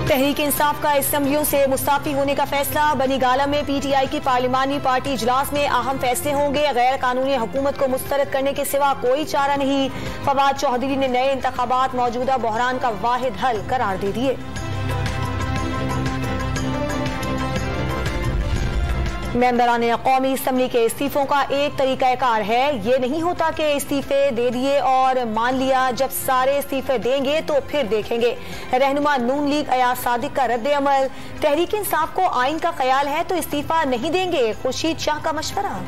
तहरीक इंसाफ का असम्बलियों से मुस्ताफी होने का फैसला। बनी गाला में PTI की पार्लिमानी पार्टी इजलास में अहम फैसले होंगे। गैर कानूनी हुकूमत को मुस्तरद करने के सिवा कोई चारा नहीं। फवाद चौधरी ने नए इंतखाबात मौजूदा बहरान का वाहिद हल करार दे दिए। मेंबरान कौमी असम्बली के इस्तीफों का एक तरीकाकार है। ये नहीं होता कि इस्तीफे दे दिए और मान लिया, जब सारे इस्तीफे देंगे तो फिर देखेंगे। रहनुमा नून लीग अयाज सादिक का रद्द अमल। तहरीक इंसाफ को आइन का ख्याल है तो इस्तीफा नहीं देंगे, खुर्शीद शाह का मशवरा।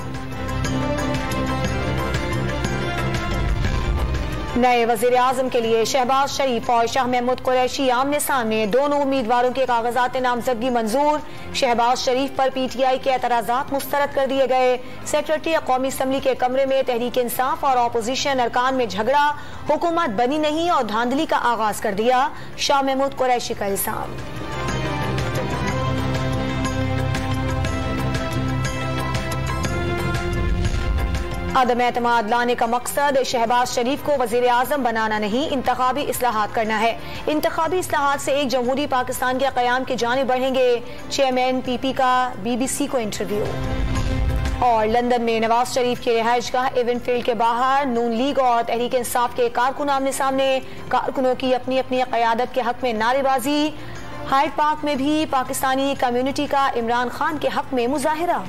नए वजीर आजम के लिए शहबाज शरीफ और शाह महमूद कुरैशी आमने सामने। दोनों उम्मीदवारों के कागजात नामजदगी मंजूर। शहबाज शरीफ पर PTI के एतराजात मुस्तरद कर दिए गए। सेक्रेटरी कौमी असम्बली के कमरे में तहरीक इंसाफ और अपोजिशन अरकान में झगड़ा। हुकूमत बनी नहीं और धांधली का आगाज कर दिया। शाह महमूद कुरैशी का इल्जाम। अदम एतमाद लाने का मकसद शहबाज शरीफ को वजीर आजम बनाना नहीं, इंतखाबी इस्लाहात करना है। इंतखाबी इस्लाहात से एक जमहूरी पाकिस्तान के क़याम की जानिब बढ़ेंगे। चेयरमैन PP का BBC को इंटरव्यू। और लंदन में नवाज शरीफ की रिहाइशगाह इवेंटफील्ड के बाहर नून लीग और तहरीक इंसाफ के कारकुन आमने सामने। कारकुनों की अपनी अपनी क़यादत के हक में नारेबाजी। हाइड पार्क में भी पाकिस्तानी कम्युनिटी का इमरान खान के हक में मुजाहिरा।